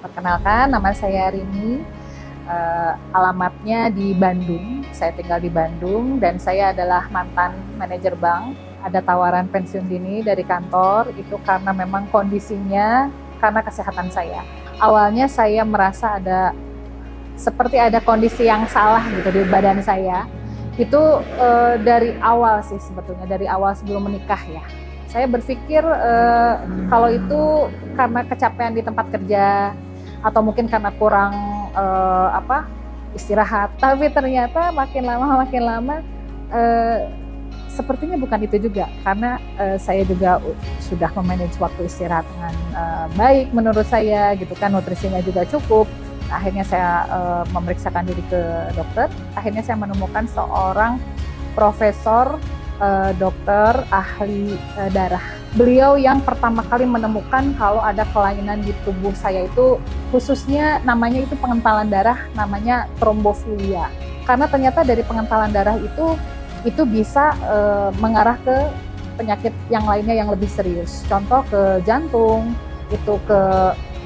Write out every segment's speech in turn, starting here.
Perkenalkan, nama saya Rini. Alamatnya di Bandung. Saya tinggal di Bandung dan saya adalah mantan manajer bank. Ada tawaran pensiun dini dari kantor, itu karena memang kondisinya karena kesehatan saya. Awalnya saya merasa seperti ada kondisi yang salah gitu di badan saya. Itu dari awal sih sebetulnya, dari awal sebelum menikah ya. Saya berpikir kalau itu karena kecapean di tempat kerja atau mungkin karena kurang istirahat. Tapi ternyata makin lama sepertinya bukan itu juga, karena saya juga sudah memanage waktu istirahat dengan baik menurut saya gitu kan, nutrisinya juga cukup. Akhirnya saya memeriksakan diri ke dokter. Akhirnya saya menemukan seorang profesor dokter ahli darah. Beliau yang pertama kali menemukan kalau ada kelainan di tubuh saya itu, khususnya namanya itu pengentalan darah, namanya trombofilia. Karena ternyata dari pengentalan darah itu bisa mengarah ke penyakit yang lainnya yang lebih serius. Contoh ke jantung, itu ke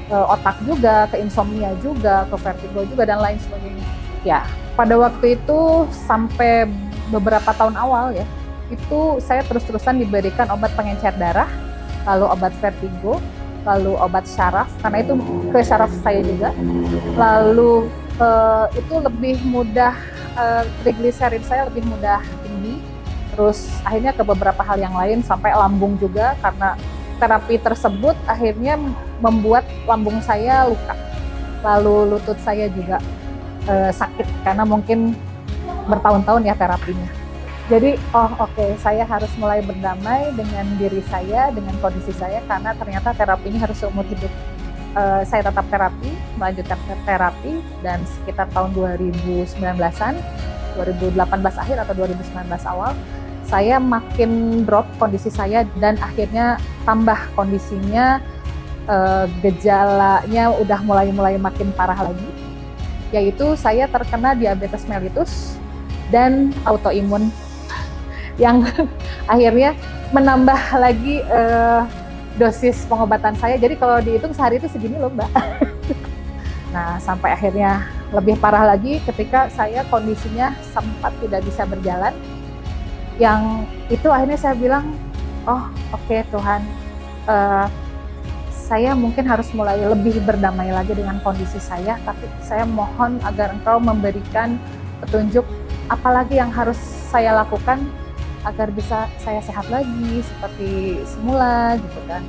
otak juga, ke insomnia juga, ke vertigo juga, dan lain sebagainya. Ya, pada waktu itu sampai beberapa tahun awal ya, itu saya terus-terusan diberikan obat pengencer darah, lalu obat vertigo, lalu obat syaraf, karena itu ke syaraf saya juga. Lalu itu lebih mudah, trigliserid saya lebih mudah tinggi. Terus akhirnya ke beberapa hal yang lain, sampai lambung juga, karena terapi tersebut akhirnya membuat lambung saya luka. Lalu lutut saya juga sakit, karena mungkin bertahun-tahun ya terapinya. Jadi oke, saya harus mulai berdamai dengan diri saya, dengan kondisi saya, karena ternyata terapi ini harus seumur hidup. Saya tetap terapi, melanjutkan terapi, dan sekitar tahun 2019-an, 2018 akhir atau 2019 awal, saya makin drop kondisi saya, dan akhirnya tambah kondisinya, gejalanya udah mulai makin parah lagi, yaitu saya terkena diabetes mellitus dan autoimun, yang akhirnya menambah lagi dosis pengobatan saya. Jadi kalau dihitung sehari itu segini loh Mbak. Nah, sampai akhirnya lebih parah lagi ketika saya kondisinya sempat tidak bisa berjalan. Yang itu akhirnya saya bilang, oke, Tuhan, saya mungkin harus mulai lebih berdamai lagi dengan kondisi saya, tapi saya mohon agar Engkau memberikan petunjuk apalagi yang harus saya lakukan agar bisa saya sehat lagi seperti semula gitu kan.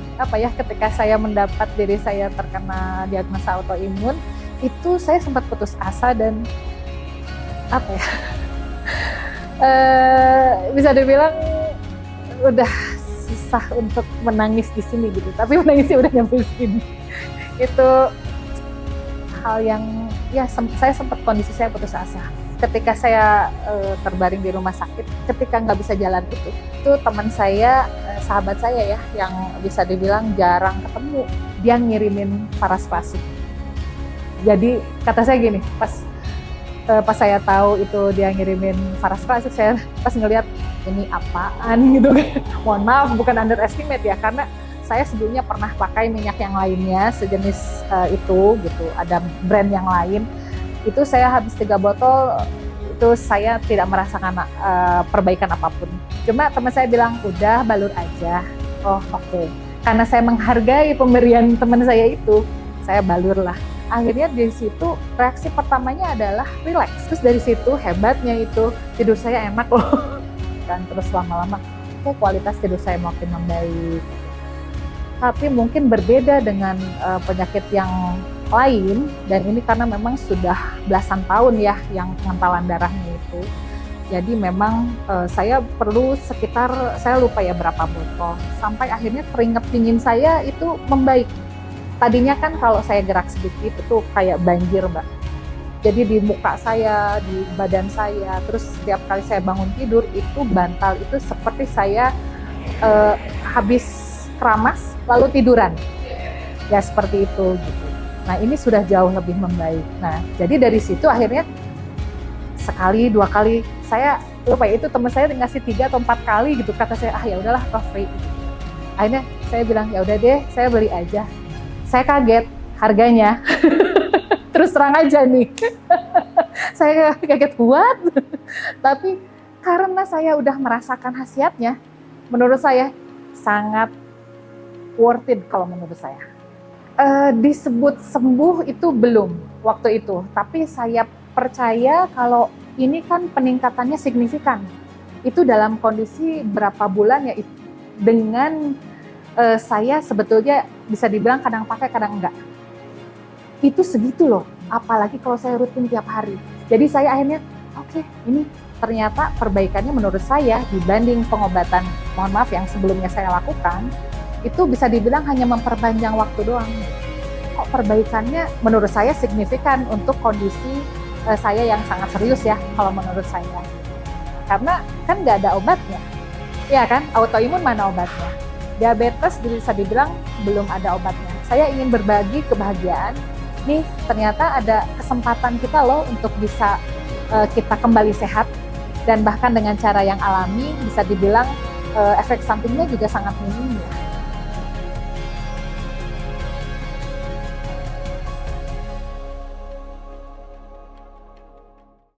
Ketika saya mendapat diri saya terkena diagnosa autoimun, itu saya sempat putus asa dan bisa dibilang udah susah untuk menangis di sini gitu, tapi menangisnya udah nyampe sini. Itu hal yang saya sempat, kondisi saya putus asa. Ketika saya terbaring di rumah sakit, ketika nggak bisa jalan itu teman saya, sahabat saya ya, yang bisa dibilang jarang ketemu, dia ngirimin Faraspasi. Jadi kata saya gini, pas saya tahu itu dia ngirimin Faraspasi, saya pas ngelihat ini apaan gitu kan. Mohon maaf, bukan underestimate ya, karena saya sebelumnya pernah pakai minyak yang lainnya sejenis itu gitu, ada brand yang lain. Itu saya habis 3 botol, itu saya tidak merasakan perbaikan apapun. Cuma teman saya bilang, udah balur aja. Oke. Karena saya menghargai pemberian teman saya itu, saya balur lah. Akhirnya dari situ reaksi pertamanya adalah relax. Terus dari situ hebatnya itu tidur saya enak loh. Dan terus lama-lama kualitas tidur saya makin membaik. Tapi mungkin berbeda dengan penyakit yang lain, dan ini karena memang sudah belasan tahun ya yang pengentalan darahnya itu. Jadi memang saya perlu sekitar, saya lupa ya berapa botol, sampai akhirnya keringat dingin saya itu membaik. Tadinya kan kalau saya gerak sedikit itu kayak banjir Mbak. Jadi di muka saya, di badan saya, terus setiap kali saya bangun tidur itu bantal itu seperti saya habis keramas lalu tiduran. Ya seperti itu gitu. Nah ini sudah jauh lebih membaik. Nah jadi dari situ akhirnya sekali 2 kali, saya lupa ya, itu teman saya ngasih 3 atau 4 kali gitu, kata saya ya udahlah free. Akhirnya saya bilang ya udah deh, saya beli aja. Saya kaget harganya. Terus terang aja nih, saya kaget what? Tapi karena saya udah merasakan khasiatnya, menurut saya sangat worth it kalau menurut saya. Disebut sembuh itu belum waktu itu, tapi saya percaya kalau ini kan peningkatannya signifikan. Itu dalam kondisi berapa bulan ya, dengan saya sebetulnya bisa dibilang kadang pakai kadang enggak. Itu segitu loh, apalagi kalau saya rutin tiap hari. Jadi saya akhirnya, oke, ini ternyata perbaikannya menurut saya dibanding pengobatan, mohon maaf yang sebelumnya saya lakukan, itu bisa dibilang hanya memperpanjang waktu doang. Kok perbaikannya menurut saya signifikan untuk kondisi saya yang sangat serius ya, kalau menurut saya. Karena kan nggak ada obatnya, ya kan? Autoimun mana obatnya? Diabetes bisa dibilang belum ada obatnya. Saya ingin berbagi kebahagiaan. Nih ternyata ada kesempatan kita loh untuk bisa kita kembali sehat, dan bahkan dengan cara yang alami bisa dibilang efek sampingnya juga sangat minim ya.